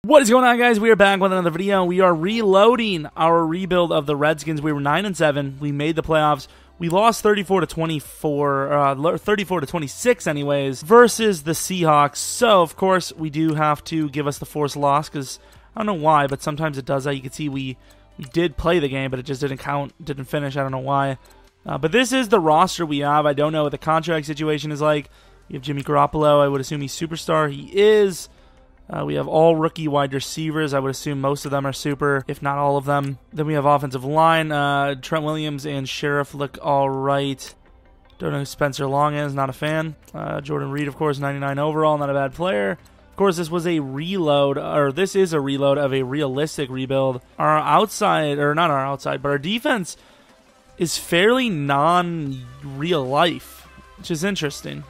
What is going on, guys? We are back with another video. We are reloading our rebuild of the Redskins. We were 9-7. We made the playoffs. We lost 34-24, 34-26 anyways, versus the Seahawks. So, of course, we do have to give us the forced loss because I don't know why, but sometimes it does that. You can see we did play the game, but it just didn't count, didn't finish. I don't know why. But this is the roster we have. I don't know what the contract situation is like. We have Jimmy Garoppolo. I would assume he's superstar. He is. We have all rookie wide receivers. I would assume most of them are super, if not all of them. Then we have offensive line. Trent Williams and Sheriff look all right. Don't know who Spencer Long is. Not a fan. Jordan Reed, of course, 99 overall. Not a bad player. Of course, this was a reload, or this is a reload of a realistic rebuild. Our outside, or not our outside, but our defense is fairly non-real life, which is interesting.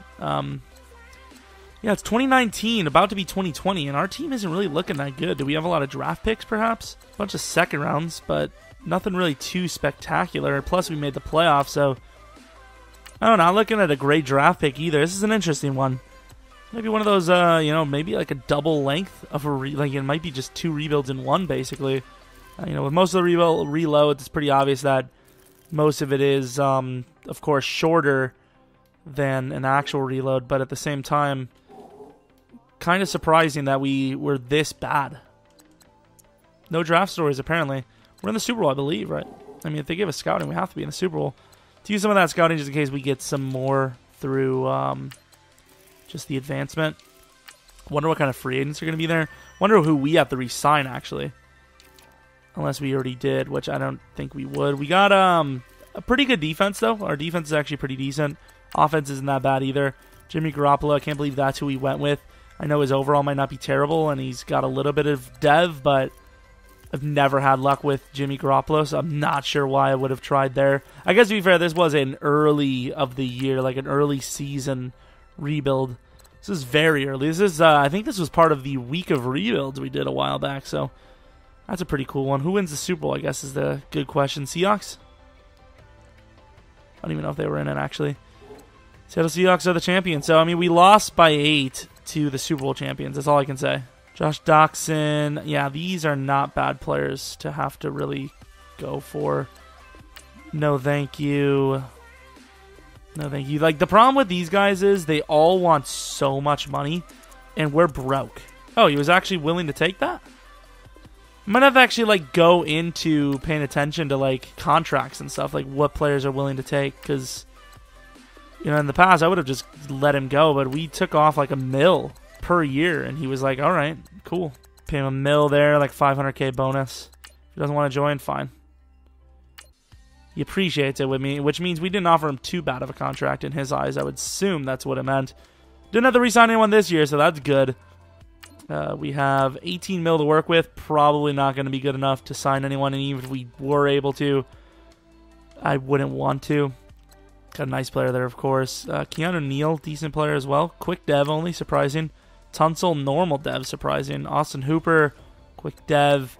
Yeah, it's 2019, about to be 2020, and our team isn't really looking that good. Do we have a lot of draft picks, perhaps? A bunch of second rounds, but nothing really too spectacular. Plus, we made the playoffs, so I don't know, not looking at a great draft pick either. This is an interesting one. Maybe one of those, you know, maybe like a double length of a like it might be just two rebuilds in one, basically. You know, with most of the reloads, it's pretty obvious that most of it is, of course, shorter than an actual reload, but at the same time, kind of surprising that we were this bad. No draft stories, apparently. We're in the Super Bowl, I believe, right? I mean, if they give us scouting, we have to be in the Super Bowl. To use some of that scouting just in case we get some more through just the advancement. Wonder what kind of free agents are going to be there. Wonder who we have to re-sign, actually. Unless we already did, which I don't think we would. We got a pretty good defense, though. Our defense is actually pretty decent. Offense isn't that bad either. Jimmy Garoppolo, I can't believe that's who we went with. I know his overall might not be terrible, and he's got a little bit of dev, but I've never had luck with Jimmy Garoppolo, so I'm not sure why I would have tried there. I guess to be fair, this was an early of the year, like an early season rebuild. This is very early. This is, I think this was part of the week of rebuilds we did a while back, so that's a pretty cool one. Who wins the Super Bowl, I guess, is the good question. Seahawks? I don't even know if they were in it, actually. Seattle Seahawks are the champions. So, I mean, we lost by 8 to the Super Bowl champions. That's all I can say. Josh Doxson. Yeah, these are not bad players to have to really go for. No, thank you. No, thank you. Like, the problem with these guys is they all want so much money, and we're broke. Oh, he was actually willing to take that? I might have to actually, like, go into paying attention to, like, contracts and stuff, like what players are willing to take, because, you know, in the past, I would have just let him go, but we took off like $1 million per year, and he was like, all right, cool. Pay him $1 million there, like $500K bonus. If he doesn't want to join, fine. He appreciates it with me, which means we didn't offer him too bad of a contract in his eyes. I would assume that's what it meant. Didn't have to re-sign anyone this year, so that's good. We have $18 million to work with. Probably not going to be good enough to sign anyone, and even if we were able to, I wouldn't want to. Got a nice player there, of course. Keanu Neal, decent player as well. Quick dev only, surprising. Tunsil, normal dev, surprising. Austin Hooper, quick dev.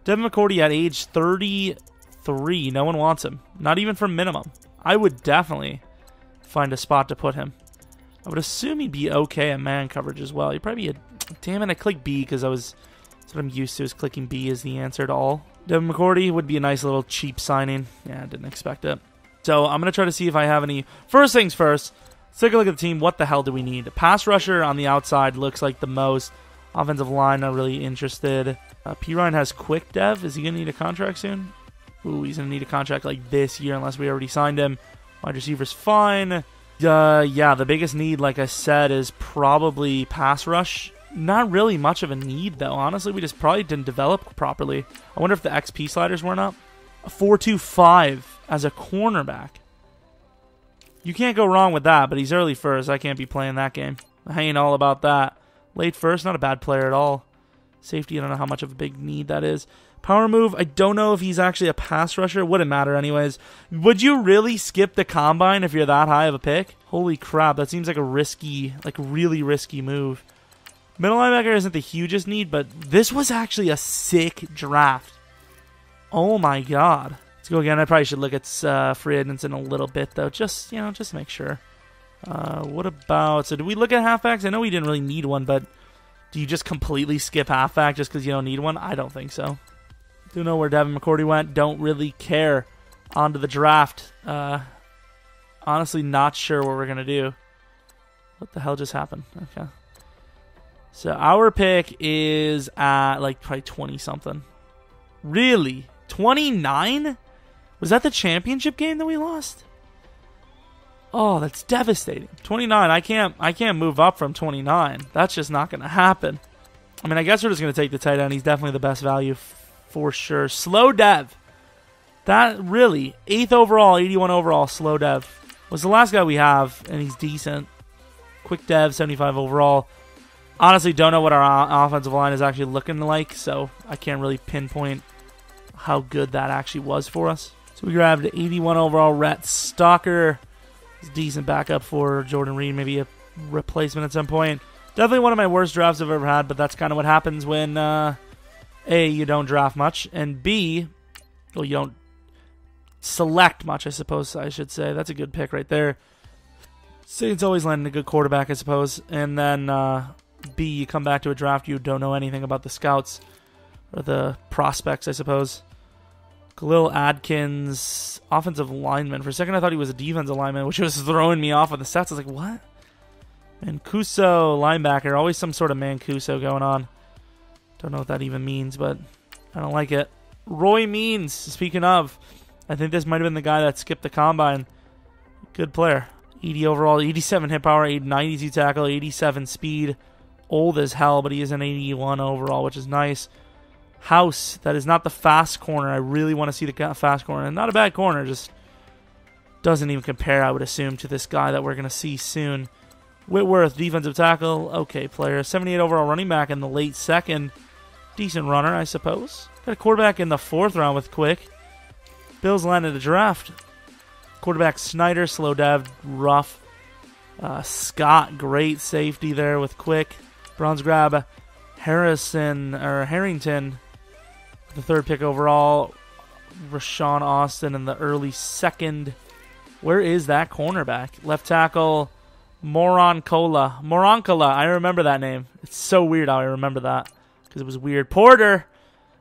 Devin McCourty at age 33. No one wants him. Not even for minimum. I would definitely find a spot to put him. I would assume he'd be okay at man coverage as well. He'd probably be a... Damn it, I clicked B because that's what I'm used to, is clicking B is the answer to all. Devin McCourty would be a nice little cheap signing. Yeah, I didn't expect it. So I'm going to try to see if I have any... First things first, let's take a look at the team. What the hell do we need? Pass rusher on the outside looks like the most. Offensive line, not really interested. P. Ryan has quick dev. Is he going to need a contract soon? Ooh, he's going to need a contract like this year unless we already signed him. Wide receiver's fine. Yeah, the biggest need, like I said, is probably pass rush. Not really much of a need, though. Honestly, we just probably didn't develop properly. I wonder if the XP sliders weren't up. A 4.25 as a cornerback. You can't go wrong with that, but he's early first. I can't be playing that game. I ain't all about that. Late first, not a bad player at all. Safety, I don't know how much of a big need that is. Power move, I don't know if he's actually a pass rusher. Wouldn't matter anyways. Would you really skip the combine if you're that high of a pick? Holy crap, that seems like a risky, like really risky move. Middle linebacker isn't the hugest need, but this was actually a sick draft. Oh my god. Let's go again. I probably should look at free agents in a little bit, though. Just, you know, just to make sure. What about... So, did we look at halfbacks? I know we didn't really need one, but Do you just completely skip halfback just because you don't need one? I don't think so. Don't know where Devin McCourty went. Don't really care. On to the draft. Honestly, not sure what we're going to do. What the hell just happened? Okay. So our pick is at like probably 20-something. Really? 29? Was that the championship game that we lost? Oh, that's devastating. 29. I can't move up from 29. That's just not going to happen. I mean, I guess we're just going to take the tight end. He's definitely the best value for sure. Slow Dev. That really, 8th overall, 81 overall, Slow Dev. Was the last guy we have, and he's decent. Quick Dev, 75 overall. Honestly, don't know what our offensive line is actually looking like, so I can't really pinpoint how good that actually was for us. So we grabbed 81 overall Rhett Stalker. He's a decent backup for Jordan Reed, maybe a replacement at some point. Definitely one of my worst drafts I've ever had, but that's kind of what happens when, A, you don't draft much, and B, well, you don't select much, I suppose I should say. That's a good pick right there. Saints always landing a good quarterback, I suppose. And then, B, you come back to a draft, you don't know anything about the scouts or the prospects, I suppose. Khalil Adkins, offensive lineman. For a second, I thought he was a defensive lineman, which was throwing me off with the stats. I was like, what? Mancuso, linebacker. Always some sort of Mancuso going on. Don't know what that even means, but I don't like it. Roy Means, speaking of, I think this might have been the guy that skipped the combine. Good player. 80 overall, 87 hit power, 92 tackle, 87 speed. Old as hell, but he is an 81 overall, which is nice. House, that is not the fast corner. I really want to see the fast corner. And not a bad corner, just doesn't even compare, I would assume, to this guy that we're going to see soon. Whitworth, defensive tackle, okay player. 78 overall running back in the late second. Decent runner, I suppose. Got a quarterback in the 4th round with Quick. Bills landed a draft. Quarterback Snyder, Slow Dev, rough. Scott, great safety there with Quick. Bronze grab Harrington, the 3rd pick overall. Rashawn Austin in the early 2nd. Where is that cornerback? Left tackle Moroncola. I remember that name. It's so weird how I remember that because it was weird. Porter,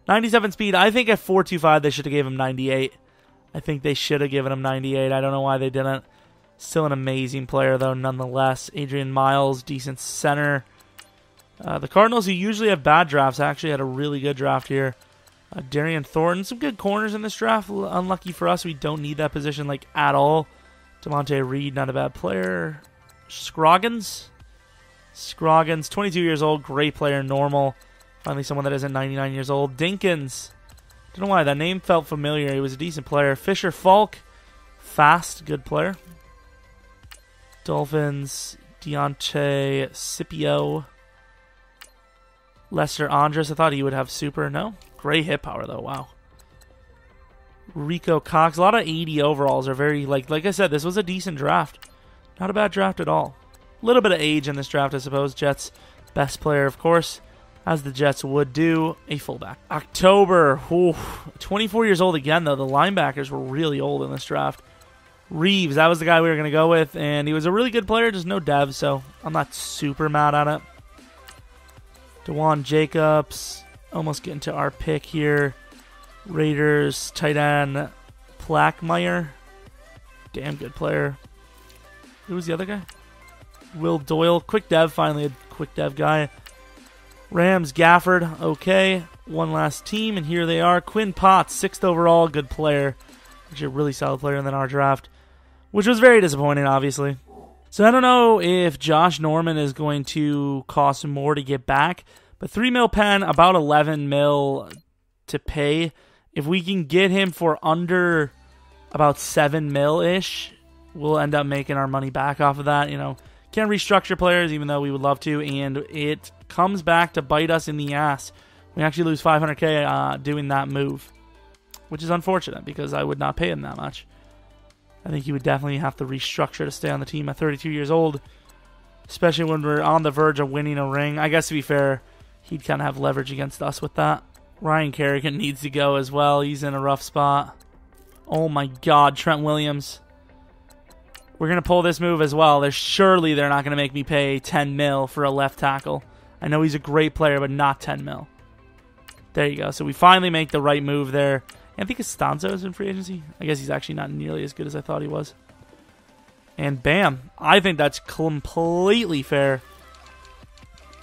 97 speed. I think at 4.25 they should have gave him 98. I think they should have given him 98. I don't know why they didn't. Still an amazing player, though, nonetheless. Adrian Miles, decent center. The Cardinals, who usually have bad drafts, actually had a really good draft here. Darian Thornton, some good corners in this draft. Unlucky for us, we don't need that position like at all. Devontae Reed, not a bad player. Scroggins, 22 years old, great player, normal. Finally, someone that isn't 99 years old. Dinkins. Don't know why, that name felt familiar. He was a decent player. Fisher Falk, fast, good player. Dolphins, Deontay Scipio. Lester Andrus, I thought he would have super. No? Great hit power, though. Wow. Rico Cox. A lot of 80 overalls are very, like I said, this was a decent draft. Not a bad draft at all. A little bit of age in this draft, I suppose. Jets, best player, of course, as the Jets would do. A fullback. October. Ooh, 24 years old again, though. The linebackers were really old in this draft. Reeves, that was the guy we were going to go with, and he was a really good player, just no dev, so I'm not super mad at it. DeJuan Jacobs, almost getting to our pick here. Raiders, tight end, Plackmeyer. Damn good player. Who was the other guy? Will Doyle, quick dev, finally a quick dev guy. Rams, Gafford, okay. One last team, and here they are. Quinn Potts, 6th overall, good player. Actually a really solid player in our draft, which was very disappointing, obviously. So I don't know if Josh Norman is going to cost more to get back, but $3 million pen, about $11 million to pay. If we can get him for under about $7 million-ish, we'll end up making our money back off of that. You know, can't restructure players, even though we would love to, and it comes back to bite us in the ass. We actually lose $500K doing that move, which is unfortunate because I would not pay him that much. I think he would definitely have to restructure to stay on the team at 32 years old, especially when we're on the verge of winning a ring. I guess to be fair, he'd kind of have leverage against us with that. Ryan Kerrigan needs to go as well. He's in a rough spot. Oh my God, Trent Williams. We're going to pull this move as well. Surely they're not going to make me pay $10 million for a left tackle. I know he's a great player, but not 10 mil. There you go. So we finally make the right move there. And I think Costanzo is in free agency. I guess he's actually not nearly as good as I thought he was. And bam. I think that's completely fair.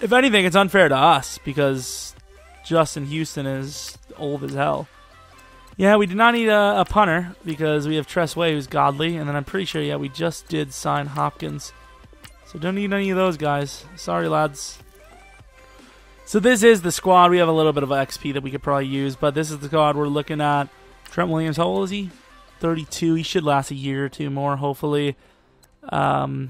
If anything, it's unfair to us because Justin Houston is old as hell. Yeah, we did not need a punter because we have Tress Way, who's godly. And then I'm pretty sure, yeah, we just did sign Hopkins. So don't need any of those guys. Sorry, lads. So this is the squad. We have a little bit of XP that we could probably use, but this is the squad we're looking at. Trent Williams, how old is he? 32. He should last a year or two more, hopefully. The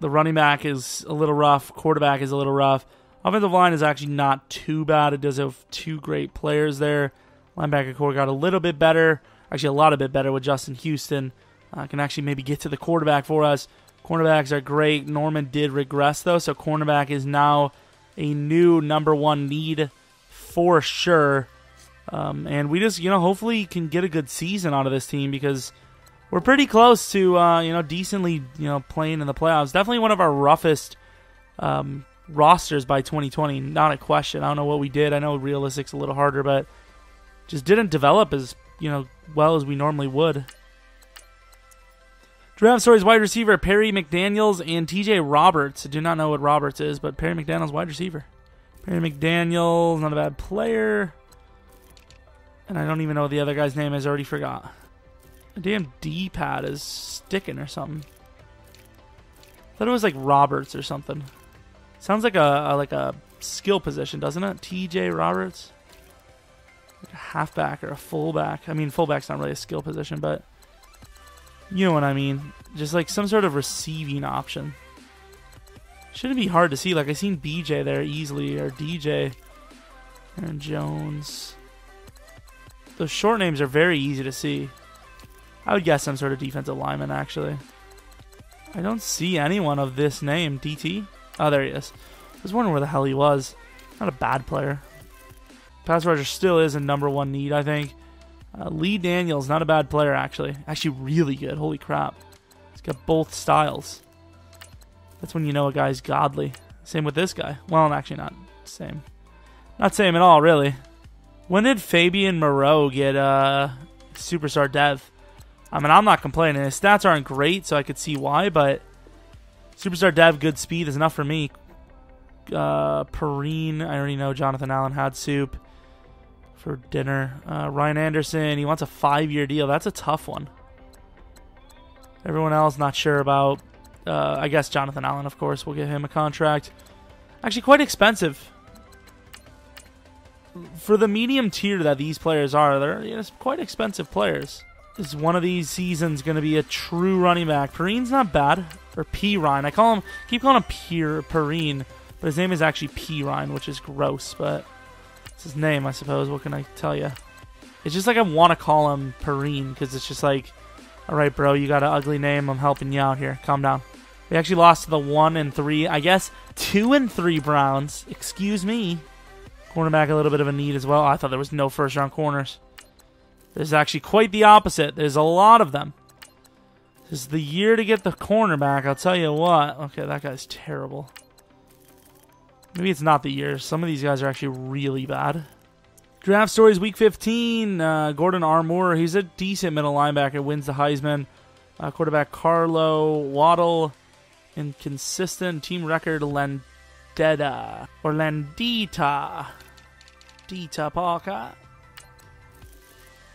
running back is a little rough. Quarterback is a little rough. Offensive line is actually not too bad. It does have two great players there. Linebacker core got a little bit better. Actually, a lot of bit better with Justin Houston. Can actually maybe get to the quarterback for us. Cornerbacks are great. Norman did regress, though, so cornerback is now a new #1 need for sure. And we just, hopefully can get a good season out of this team because we're pretty close to, decently, playing in the playoffs. Definitely one of our roughest rosters by 2020. Not a question. I don't know what we did. I know realistic's a little harder, but just didn't develop as, well as we normally would. Draft stories: wide receiver Perry McDaniels and TJ Roberts. I do not know what Roberts is, but Perry McDaniels, wide receiver. Perry McDaniels, not a bad player. And I don't even know what the other guy's name is. I already forgot. The damn D-pad is sticking or something. I thought it was like Roberts or something. Sounds like a skill position, doesn't it? TJ Roberts. Like a halfback or a fullback. I mean, fullback's not really a skill position, but you know what I mean. Just like some sort of receiving option. Shouldn't be hard to see. Like I seen BJ there easily, or DJ. Aaron Jones. Those short names are very easy to see. I would guess some sort of defensive lineman, actually. I don't see anyone of this name. DT? Oh, there he is. I was wondering where the hell he was. Not a bad player. Pass rusher still is a #1 need, I think. Lee Daniels, not a bad player, actually. Actually really good. Holy crap. He's got both styles. That's when you know a guy's godly. Same with this guy. Well, actually not same. Not same at all, really. When did Fabian Moreau get Superstar Dev? I mean, I'm not complaining. His stats aren't great, so I could see why, but Superstar Dev, good speed is enough for me. Perrine, I already know Jonathan Allen had soup for dinner. Ryan Anderson, he wants a 5-year deal. That's a tough one. Everyone else, not sure about. I guess Jonathan Allen, of course, will get him a contract. Actually, quite expensive. For the medium tier that these players are, they're quite expensive players. Is one of these seasons going to be a true running back? Perrine's not bad. Or P-Ryan. Keep calling him Perrine, but his name is actually P-Ryan, which is gross, but it's his name, I suppose. What can I tell you? It's just like I want to call him Perrine, because it's just like, alright, bro, you got an ugly name. I'm helping you out here. Calm down. We actually lost to the 1 and 3, I guess 2 and 3 Browns. Excuse me. Cornerback, a little bit of a need as well. I thought there was no first-round corners. There's actually quite the opposite. There's a lot of them. This is the year to get the cornerback, I'll tell you what. Okay, that guy's terrible. Maybe it's not the year. Some of these guys are actually really bad. Draft stories, week 15. Gordon Armour, he's a decent middle linebacker, wins the Heisman. Quarterback Carlo Waddle, inconsistent. Team record Landeta. Or Landita. Dita Parker.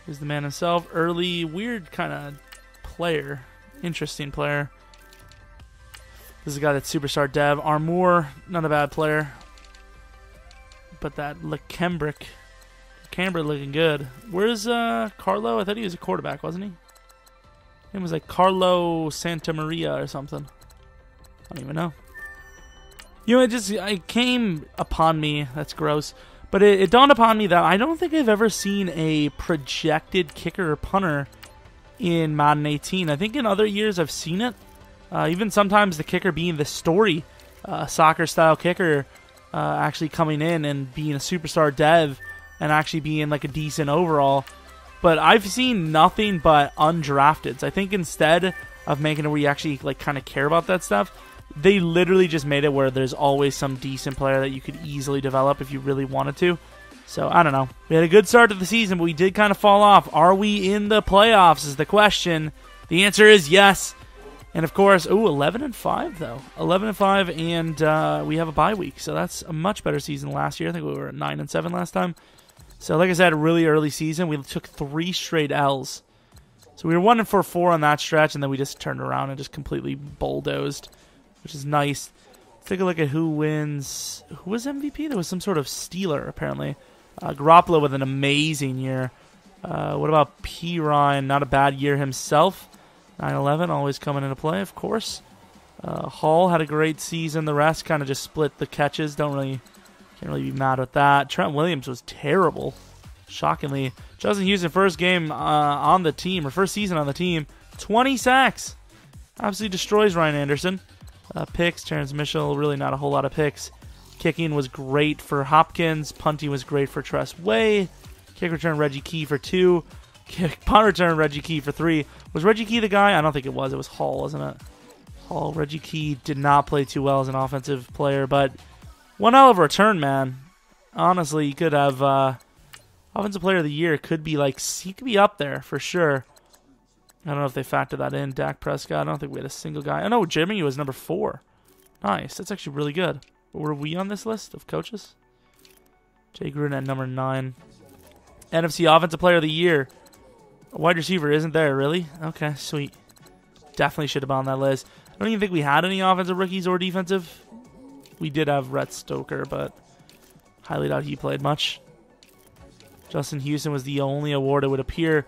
He's the man himself. Early, weird kind of player. Interesting player. This is a guy that's Superstar Dev. Armour, not a bad player. But that Lecambrick looking good. Where's Carlo? I thought he was a quarterback, wasn't he? His name was like Carlo Santa Maria or something. I don't even know. It came upon me. That's gross. But it dawned upon me that I don't think I've ever seen a projected kicker or punter in Madden 18. I think in other years I've seen it. Even sometimes the kicker being the story soccer-style kicker actually coming in and being a superstar dev and actually being like a decent overall. But I've seen nothing but undrafteds. I think instead of making it where you actually like kind of care about that stuff, They literally just made it where there's always some decent player that you could easily develop if you really wanted to. So, I don't know. We had a good start to the season, but we did kind of fall off. Are we in the playoffs is the question. The answer is yes. And, of course, 11-5, though. 11-5, and we have a bye week. So that's a much better season than last year. I think we were at 9-7 last time. So, like I said, a really early season. We took 3 straight L's. So we were 1-4 on that stretch, and then we just turned around and just completely bulldozed, which is nice. Let's take a look at who wins. Who was MVP? There was some sort of Steeler, apparently. Garoppolo with an amazing year. What about P. Ryan? Not a bad year himself. 9-11, always coming into play, of course. Hall had a great season. The rest kind of just split the catches. Can't really be mad with that. Trent Williams was terrible. Shockingly. Justin Houston, first game on the team, or first season on the team, 20 sacks. Absolutely destroys Ryan Anderson. Picks, Terrence Mitchell, really not a whole lot of picks. Kicking was great for Hopkins. Punting was great for Tress Way. Kick return, Reggie Key for 2. Punt return, Reggie Key for 3. Was Reggie Key the guy? I don't think it was. It was Hall, wasn't it? Hall. Reggie Key did not play too well as an offensive player, but one hell of a return, man. Honestly, you could have offensive player of the year. Could be like, he could be up there for sure. I don't know if they factor that in. Dak Prescott. I don't think we had a single guy. Oh no, Jimmy was number 4. Nice. That's actually really good. Were we on this list of coaches? Jay Gruden at number 9. NFC Offensive Player of the Year. A wide receiver isn't there, really? Okay, sweet. Definitely should have been on that list. I don't even think we had any offensive rookies or defensive. We did have Rhett Stoker, but highly doubt he played much. Justin Houston was the only award, it would appear.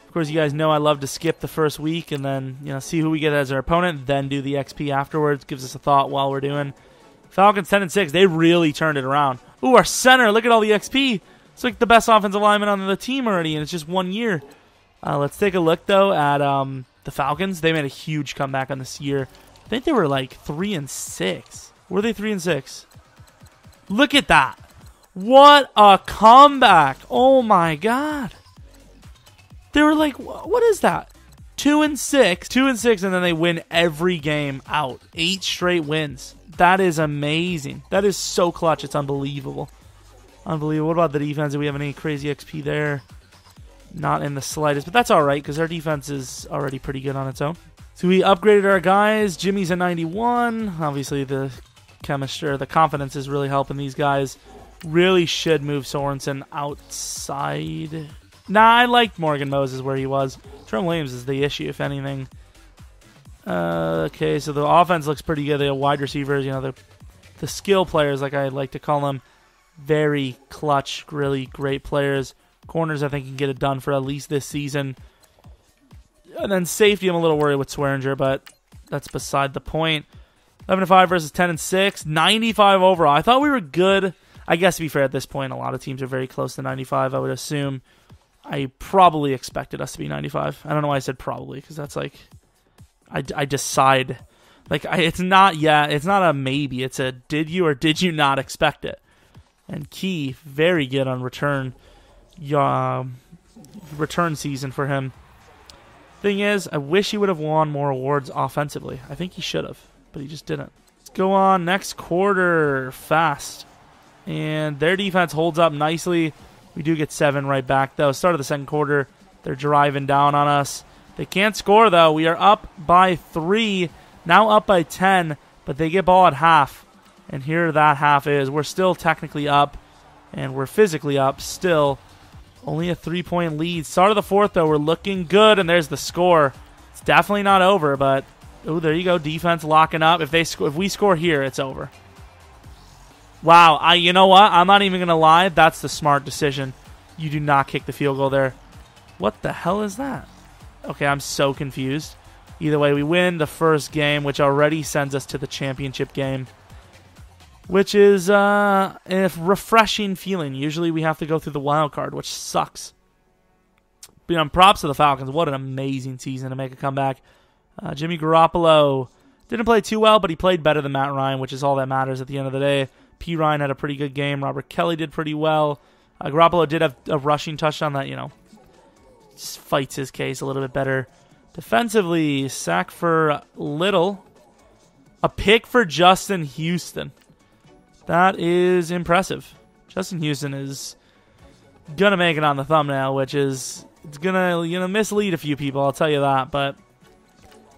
Of course, you guys know I love to skip the first week and then see who we get as our opponent, then do the XP afterwards. Gives us a thought while we're doing. Falcons 10-6. They really turned it around. Ooh, our center. Look at all the XP. It's like the best offensive lineman on the team already, and it's just 1 year. Let's take a look, though, at the Falcons. They made a huge comeback on this year. I think they were like 3-6. Were they 3-6? Look at that. What a comeback. Oh, my God. They were like, what is that? 2-6. 2-6, and then they win every game out. 8 straight wins. That is amazing. That is so clutch. It's unbelievable. Unbelievable. What about the defense? Do we have any crazy XP there? Not in the slightest, but that's all right because our defense is already pretty good on its own. So we upgraded our guys. Jimmy's a 91. Obviously, the chemistry, the confidence is really helping these guys. Really should move Sorensen outside. Nah, I liked Morgan Moses where he was. Trent Williams is the issue, if anything. Okay, so the offense looks pretty good. They have wide receivers, the skill players, like I like to call them. Very clutch, really great players. Corners, I think, can get it done for at least this season. And then safety, I'm a little worried with Swearinger, but that's beside the point. 11-5 versus 10-6. 95 overall. I thought we were good. I guess, to be fair, at this point, a lot of teams are very close to 95, I would assume. I probably expected us to be 95. I don't know why I said probably, because that's like... I decide. It's not a maybe. It's a did you or did you not expect it. And Key, very good on return season for him. Thing is, I wish he would have won more awards offensively. I think he should have, but he just didn't. Let's go on. Next quarter, fast. And their defense holds up nicely. We do get 7 right back, though. Start of the second quarter, they're driving down on us. They can't score, though. We are up by 3, now up by 10, but they get ball at half. And here that half is. We're still technically up, and we're physically up still. Only a 3-point lead. Start of the fourth, though. We're looking good, and there's the score. It's definitely not over, but there you go. Defense locking up. If we score here, it's over. Wow. You know what? I'm not even going to lie. That's the smart decision. You do not kick the field goal there. What the hell is that? Okay, I'm so confused. Either way, we win the first game, which already sends us to the championship game, which is a refreshing feeling. Usually we have to go through the wild card, which sucks. But props to the Falcons. What an amazing season to make a comeback. Jimmy Garoppolo didn't play too well, but he played better than Matt Ryan, which is all that matters at the end of the day. P. Ryan had a pretty good game. Robert Kelly did pretty well. Garoppolo did have a rushing touchdown that, fights his case a little bit better. Defensively, sack for Little. A pick for Justin Houston. That is impressive. Justin Houston is going to make it on the thumbnail, which is it's going to mislead a few people, I'll tell you that. But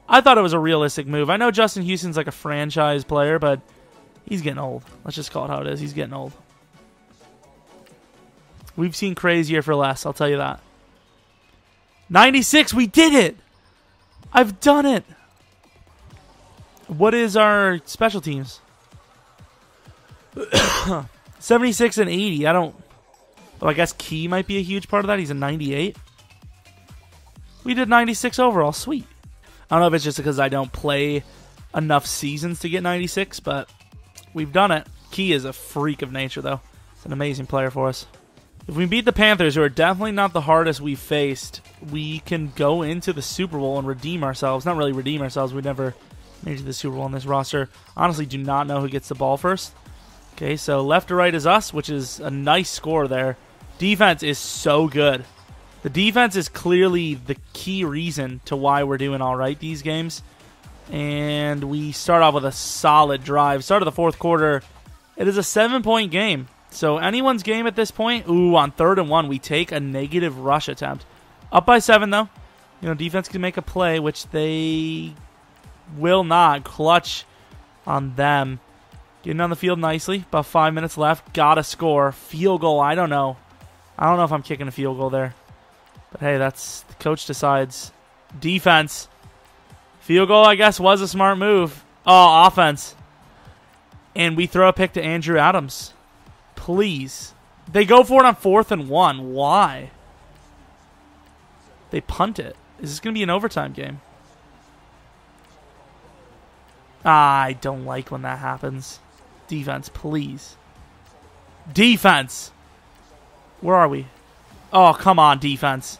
I thought it was a realistic move. I know Justin Houston's like a franchise player, but he's getting old. Let's just call it how it is. He's getting old. We've seen crazier for less, I'll tell you that. 96, we did it! I've done it! What is our special teams? 76 and 80. Oh, I guess Key might be a huge part of that. He's a 98. We did 96 overall. Sweet. I don't know if it's just because I don't play enough seasons to get 96, but we've done it. Key is a freak of nature, though. It's an amazing player for us. If we beat the Panthers, who are definitely not the hardest we've faced, we can go into the Super Bowl and redeem ourselves. Not really redeem ourselves. We never made it to the Super Bowl on this roster. Honestly, do not know who gets the ball first. Okay, so left to right is us, which is a nice score there. Defense is so good. The defense is clearly the key reason to why we're doing all right these games. And we start off with a solid drive. Start of the fourth quarter. It is a 7-point game. So anyone's game at this point. Ooh, on 3rd and 1, we take a negative rush attempt. Up by 7, though. You know, defense can make a play, which they will not. Clutch on them. Getting on the field nicely. About 5 minutes left. Gotta score. Field goal, I don't know. I don't know if I'm kicking a field goal there. But hey, that's the coach decides. Defense. Field goal, I guess, was a smart move. Oh, offense. And we throw a pick to Andrew Adams. Please. They go for it on 4th and 1. Why? They punt it. Is this going to be an overtime game? I don't like when that happens. Defense, please. Defense. Where are we? Oh, come on, defense.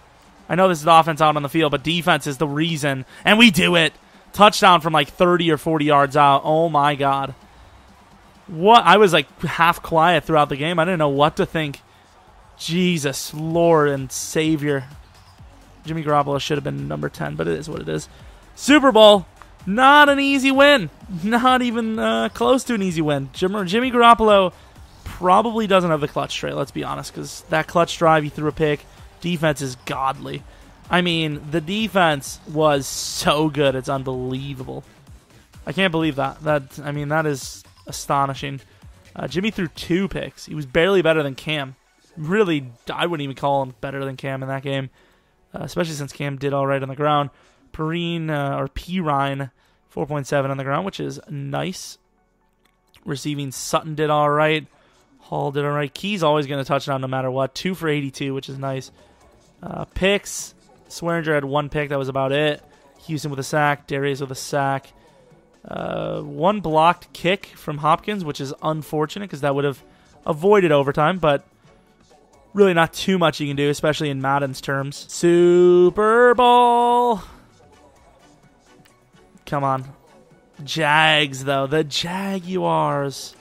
I know this is the offense out on the field, but defense is the reason. And we do it. Touchdown from like 30 or 40 yards out. Oh, my God. What? I was like half quiet throughout the game. I didn't know what to think. Jesus, Lord and Savior. Jimmy Garoppolo should have been number 10, but it is what it is. Super Bowl. Not an easy win. Not even close to an easy win. Jimmy Garoppolo probably doesn't have the clutch trait, let's be honest, because that clutch drive, he threw a pick. Defense is godly. I mean, the defense was so good. It's unbelievable. I can't believe that. That is astonishing. Jimmy threw 2 picks. He was barely better than Cam. Really, I wouldn't even call him better than Cam in that game, especially since Cam did all right on the ground. Perrine 4.7 on the ground, which is nice. Receiving, Sutton did all right. Hall did all right. Key's always going to touchdown no matter what. 2 for 82, which is nice. Picks. Swearinger had 1 pick. That was about it. Houston with a sack. Darius with a sack. 1 blocked kick from Hopkins, which is unfortunate because that would have avoided overtime, but really not too much you can do, especially in Madden's terms. Super Bowl. Come on. Jags, though. The Jaguars.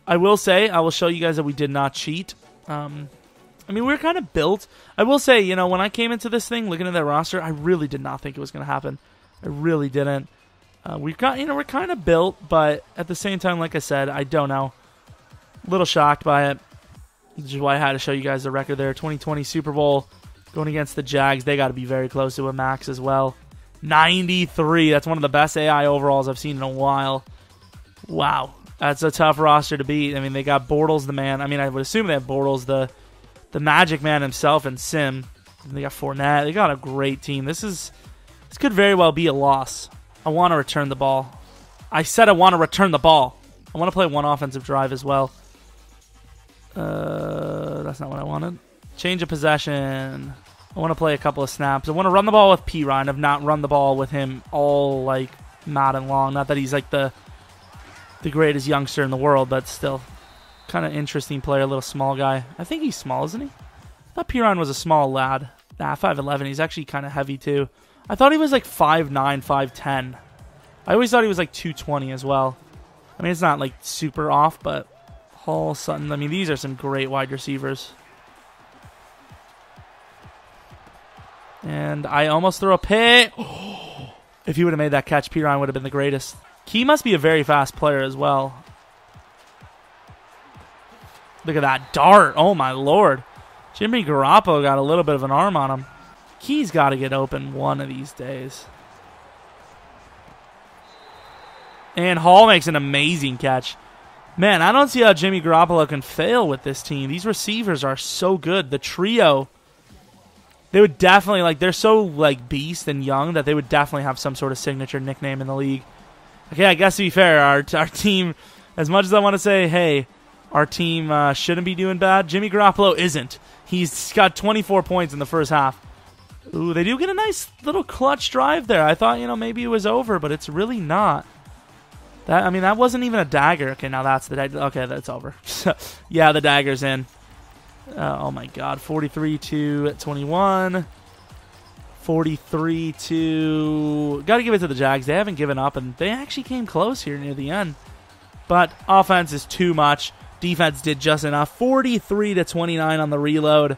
I will say, I will show you guys that we did not cheat. We were kind of built. I will say, when I came into this thing, looking at that roster, I really did not think it was going to happen. I really didn't. We're kind of built, but at the same time, like I said, I don't know. A little shocked by it. Which is why I had to show you guys the record there. 2020 Super Bowl going against the Jags. They got to be very close to a max as well. 93. That's one of the best AI overalls I've seen in a while. Wow. That's a tough roster to beat. They got Bortles, the man. I would assume they have Bortles, the Magic Man himself, and Sim. They got Fournette. They got a great team. This could very well be a loss. I want to return the ball. I said I want to return the ball. I want to play 1 offensive drive as well. That's not what I wanted. Change of possession. I want to play a couple of snaps. I want to run the ball with Perrine. I've not run the ball with him all like Madden long. Not that he's like the greatest youngster in the world, but still kind of interesting player. A little small guy. I think he's small, isn't he? I thought Perrine was a small lad. Nah, 5'11". He's actually kind of heavy too. I thought he was like 5'9", 5'10". I always thought he was like 220 as well. It's not like super off, but Hall, Sutton. These are some great wide receivers. And I almost threw a pick. If he would have made that catch, Perrine would have been the greatest. Key must be a very fast player as well. Look at that dart. Oh, my Lord. Jimmy Garoppolo got a little bit of an arm on him. Key's got to get open one of these days. And Hall makes an amazing catch. Man, I don't see how Jimmy Garoppolo can fail with this team. These receivers are so good. The trio, they would definitely, like, they're so, like, beast and young that they would definitely have some sort of signature nickname in the league. Okay, I guess to be fair, our team, as much as I want to say, hey, our team shouldn't be doing bad, Jimmy Garoppolo isn't. He's got 24 points in the first half. Ooh, they do get a nice little clutch drive there. I thought, maybe it was over, but it's really not. That wasn't even a dagger. Okay, now that's the dagger. Okay, that's over. Yeah, the dagger's in. Oh, my God. 43-21. 43-. Got to give it to the Jags. They haven't given up, and they actually came close here near the end. But offense is too much. Defense did just enough. 43-29 on the reload.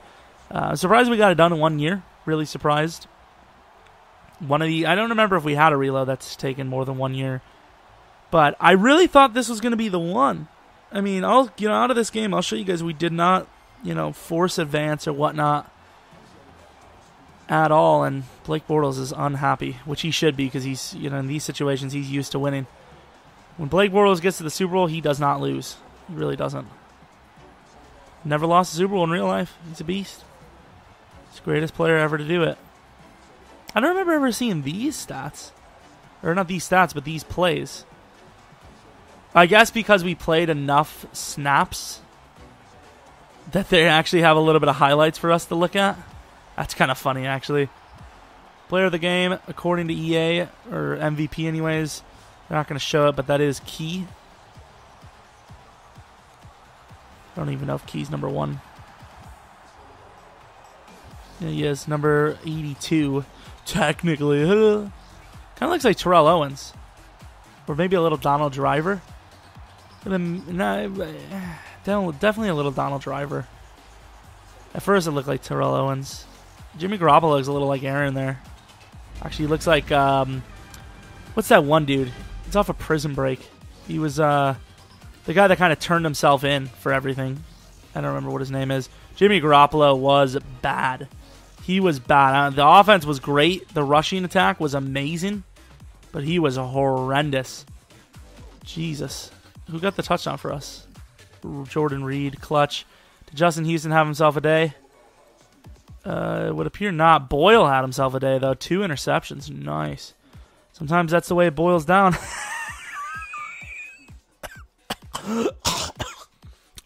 Surprised we got it done in 1 year. Really surprised. I don't remember if we had a reload that's taken more than 1 year. But I really thought this was going to be the one. I mean, out of this game, I'll show you guys we did not, force advance or whatnot at all. And Blake Bortles is unhappy, which he should be because he's, in these situations, he's used to winning. When Blake Bortles gets to the Super Bowl, he does not lose. He really doesn't. Never lost a Super Bowl in real life. He's a beast. He's the greatest player ever to do it. I don't remember ever seeing these stats. Or not these stats, but these plays. I guess because we played enough snaps that they actually have a little bit of highlights for us to look at. That's kind of funny, actually. Player of the game, according to EA, or MVP anyways. They're not going to show it, but that is Key. I don't even know if Key's number 1. Yeah, he is. Number 82, technically. Kind of looks like Terrell Owens. Or maybe a little Donald Driver. Definitely a little Donald Driver. At first it looked like Terrell Owens. Jimmy Garoppolo looks a little like Aaron there. Actually, he looks like, what's that one dude? It's off of Prison Break. He was the guy that kind of turned himself in for everything. I don't remember what his name is. Jimmy Garoppolo was bad. He was bad. The offense was great. The rushing attack was amazing. But he was horrendous. Jesus. Who got the touchdown for us? Jordan Reed, clutch. Did Justin Houston have himself a day? It would appear not. Boyle had himself a day, though. 2 interceptions. Nice. Sometimes that's the way it boils down.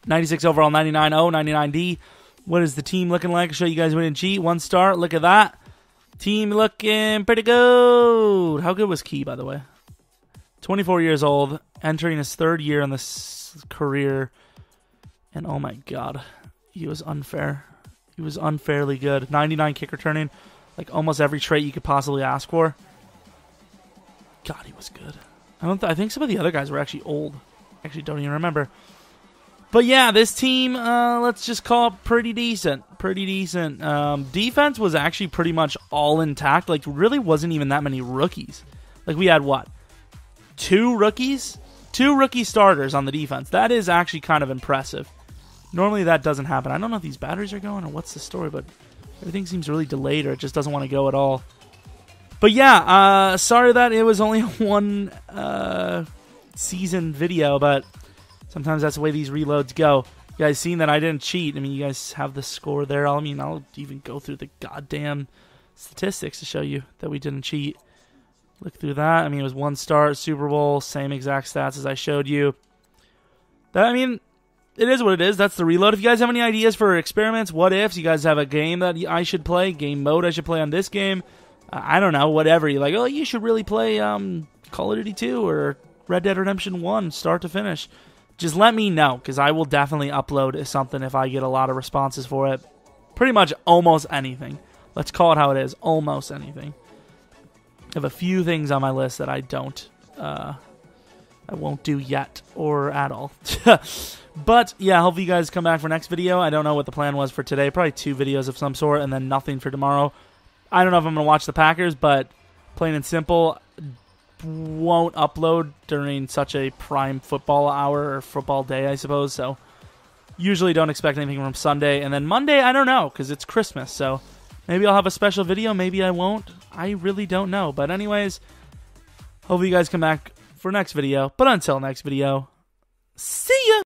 96 overall, 99 0, 99D. What is the team looking like? I'll show you guys we didn't cheat. 1 star. Look at that. Team looking pretty good. How good was Key, by the way? 24 years old, entering his 3rd year in this career. And oh my God, he was unfair. He was unfairly good. 99 kick returning, like almost every trait you could possibly ask for. God, he was good. I think some of the other guys were actually old. Actually, don't even remember. But yeah, this team, let's just call it pretty decent. Pretty decent. Defense was actually pretty much all intact. Like, really wasn't even that many rookies. Like, we had what? 2 rookies? 2 rookie starters on the defense. That is actually kind of impressive. Normally that doesn't happen. I don't know if these batteries are going or what's the story, but everything seems really delayed or it just doesn't want to go at all. But yeah, sorry that it was only 1 season video, but sometimes that's the way these reloads go. You guys seen that I didn't cheat. I mean, you guys have the score there. I'll even go through the goddamn statistics to show you that we didn't cheat. Look through that. I mean, it was 1 start, Super Bowl, same exact stats as I showed you. It is what it is. That's the reload. If you guys have any ideas for experiments, what ifs, you guys have a game that I should play, game mode I should play on this game, I don't know, whatever. You're like, oh, you should really play Call of Duty 2 or Red Dead Redemption 1, start to finish. Just let me know, because I will definitely upload something if I get a lot of responses for it. Pretty much almost anything. Let's call it how it is. Almost anything. I have a few things on my list that I won't do yet or at all. But yeah, hopefully you guys come back for next video. I don't know what the plan was for today. Probably 2 videos of some sort and then nothing for tomorrow. I don't know if I'm going to watch the Packers, but plain and simple, won't upload during such a prime football hour or football day, I suppose. So usually don't expect anything from Sunday. And then Monday, I don't know, because it's Christmas. So maybe I'll have a special video. Maybe I won't. I really don't know. But anyways, hopefully you guys come back for next video. But until next video, see ya!